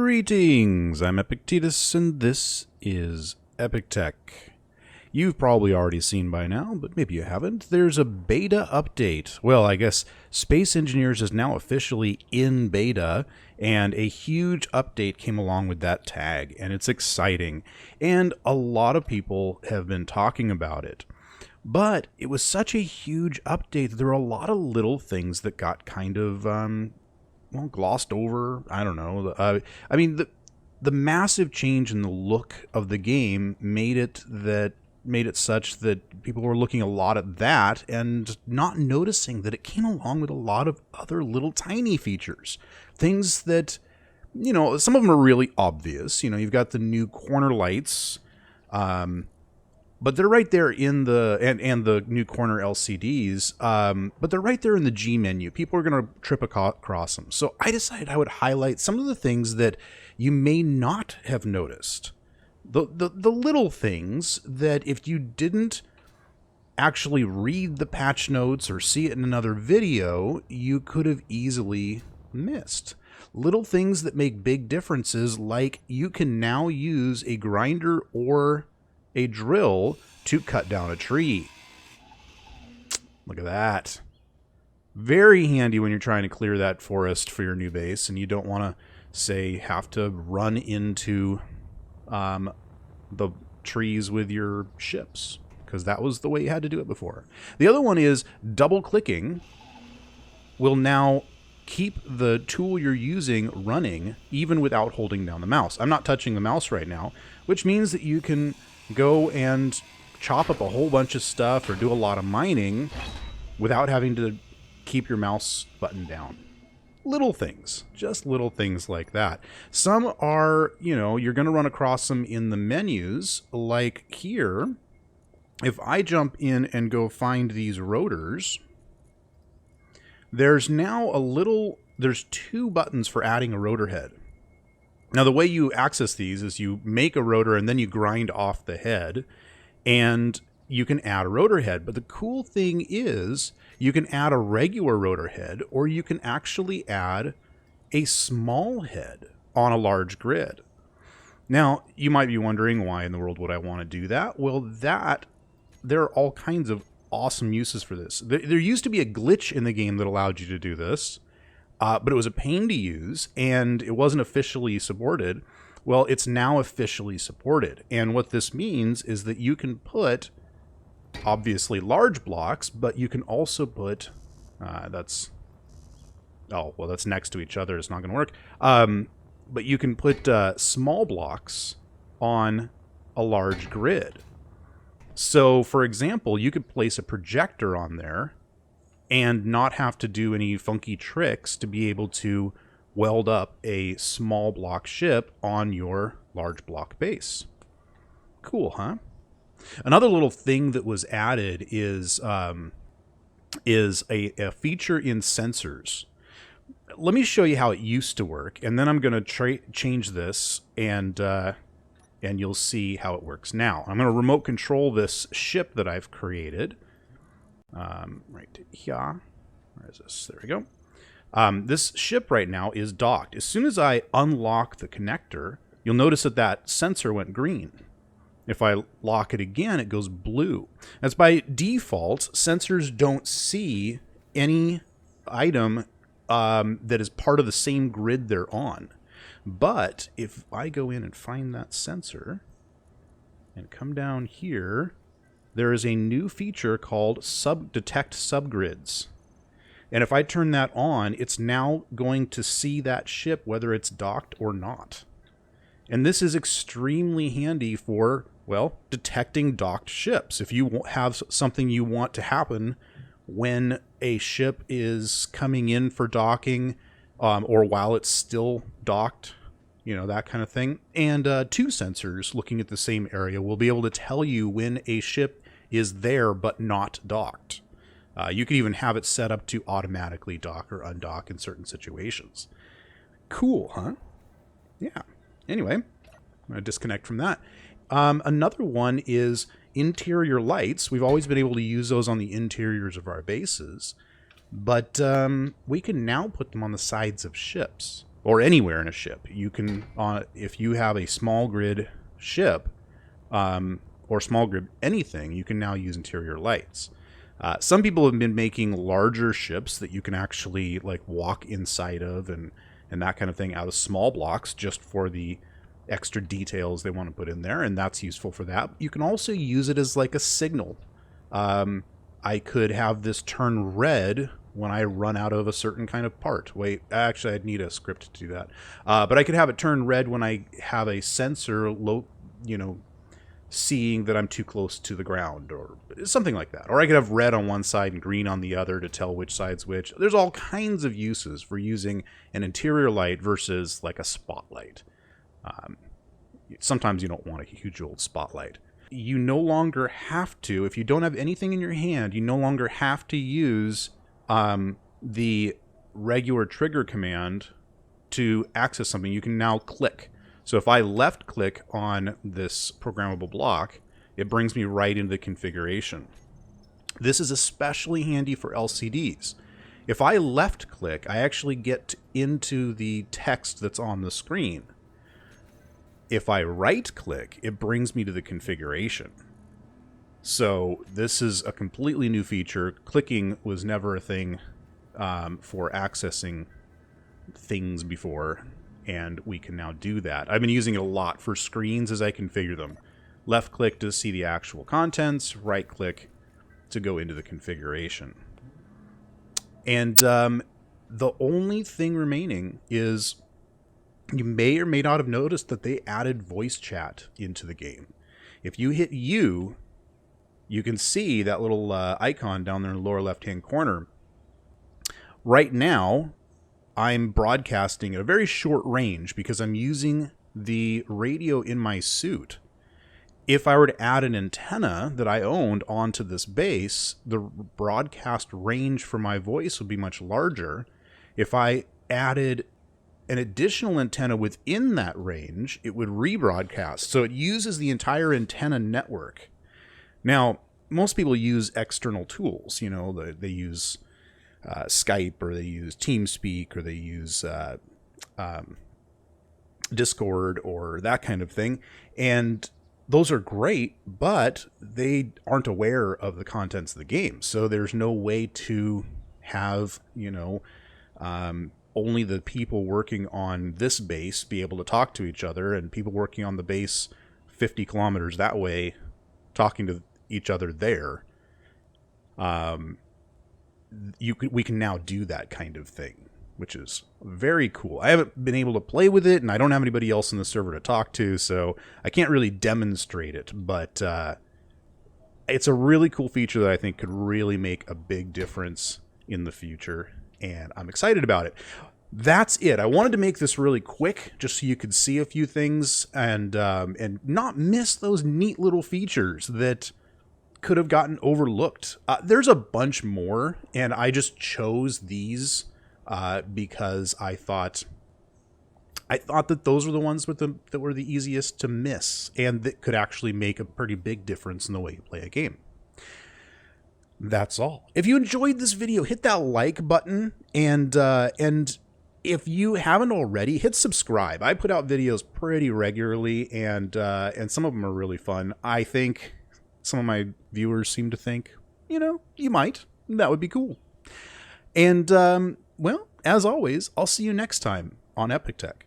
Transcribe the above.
Greetings, I'm Epictetus, and this is Epic Tech. You've probably already seen by now, but maybe you haven't. There's a beta update. Well, I guess Space Engineers is now officially in beta, and a huge update came along with that tag, and it's exciting. And a lot of people have been talking about it. But it was such a huge update that there were a lot of little things that got kind of, glossed over. I don't know. The massive change in the look of the game made it such that people were looking a lot at that and not noticing that it came along with a lot of other little tiny features. Things that, some of them are really obvious. You've got the new corner lights, but they're right there in and the new corner LCDs, but they're right there in the G menu. People are going to trip across them. So I decided I would highlight some of the things that you may not have noticed. The little things that if you didn't actually read the patch notes or see it in another video, you could have easily missed. Little things that make big differences, like you can now use a grinder or a drill to cut down a tree. Look at that. Very handy when you're trying to clear that forest for your new base and you don't want to, say, have to run into the trees with your ships, because that was the way you had to do it before. The other one is double clicking will now keep the tool you're using running even without holding down the mouse. I'm not touching the mouse right now, which means that you can go and chop up a whole bunch of stuff or do a lot of mining without having to keep your mouse button down. Little things, just little things like that. Some are, you're going to run across them in the menus, like here. If I jump in and go find these rotors, there's now there's two buttons for adding a rotor head. Now, the way you access these is you make a rotor and then you grind off the head, and you can add a rotor head. But the cool thing is you can add a regular rotor head, or you can actually add a small head on a large grid. Now, you might be wondering, why in the world would I want to do that? Well, there are all kinds of awesome uses for this. There used to be a glitch in the game that allowed you to do this. But it was a pain to use, and it wasn't officially supported. Well, it's now officially supported. And what this means is that you can put, obviously, large blocks, but you can also put, that's next to each other. It's not going to work. But you can put small blocks on a large grid. So, for example, you could place a projector on there and not have to do any funky tricks to be able to weld up a small block ship on your large block base. Cool, huh? Another little thing that was added is a feature in sensors. Let me show you how it used to work, and then I'm going to change this, and you'll see how it works now. I'm going to remote control this ship that I've created. Right here. Where is this? There we go. This ship right now is docked. As soon as I unlock the connector, you'll notice that sensor went green. If I lock it again, it goes blue. That's by default. Sensors don't see any item that is part of the same grid they're on. But if I go in and find that sensor and come down here, there is a new feature called detect subgrids. And if I turn that on, it's now going to see that ship whether it's docked or not. And this is extremely handy for, detecting docked ships. If you have something you want to happen when a ship is coming in for docking, or while it's still docked, that kind of thing. And two sensors looking at the same area will be able to tell you when a ship is there but not docked. You can even have it set up to automatically dock or undock in certain situations. Cool, huh? Yeah. Anyway, I'm going to disconnect from that. Another one is interior lights. We've always been able to use those on the interiors of our bases, but we can now put them on the sides of ships. or anywhere in a ship. You can, if you have a small grid ship, or small grid anything, you can now use interior lights. Some people have been making larger ships that you can actually like walk inside of and that kind of thing out of small blocks just for the extra details they want to put in there, and that's useful for that. You can also use it as like a signal. I could have this turn red when I run out of a certain kind of part. Wait, actually, I'd need a script to do that. But I could have it turn red when I have a sensor seeing that I'm too close to the ground or something like that. Or I could have red on one side and green on the other to tell which side's which. There's all kinds of uses for using an interior light versus like a spotlight. Sometimes you don't want a huge old spotlight. You no longer have to, if you don't have anything in your hand, you no longer have to use the regular trigger command to access something. You can now click. So if I left click on this programmable block, it brings me right into the configuration. This is especially handy for LCDs. If I left click, I actually get into the text that's on the screen. If I right click, it brings me to the configuration. So this is a completely new feature. Clicking was never a thing for accessing things before, and we can now do that. I've been using it a lot for screens as I configure them. Left click to see the actual contents, right click to go into the configuration. And the only thing remaining is, you may or may not have noticed that they added voice chat into the game. If you hit U, you can see that little icon down there in the lower left-hand corner. Right now, I'm broadcasting at a very short range because I'm using the radio in my suit. If I were to add an antenna that I owned onto this base, the broadcast range for my voice would be much larger. If I added an additional antenna within that range, it would rebroadcast. So it uses the entire antenna network. Now, most people use external tools. You know, they use Skype, or they use TeamSpeak, or they use Discord, or that kind of thing. And those are great, but they aren't aware of the contents of the game. So there's no way to have, only the people working on this base be able to talk to each other, and people working on the base 50 kilometers that way talking to each other there. We can now do that kind of thing, which is very cool. I haven't been able to play with it, and I don't have anybody else in the server to talk to, so I can't really demonstrate it, but it's a really cool feature that I think could really make a big difference in the future, and I'm excited about it. That's it. I wanted to make this really quick, just so you could see a few things and not miss those neat little features that could have gotten overlooked. There's a bunch more, and I just chose these because I thought that those were the ones that were the easiest to miss, and that could actually make a pretty big difference in the way you play a game. That's all. If you enjoyed this video, hit that like button, and if you haven't already, hit subscribe. I put out videos pretty regularly, and some of them are really fun. I think some of my viewers seem to think, you might. That would be cool. And, well, as always, I'll see you next time on Epic Tech.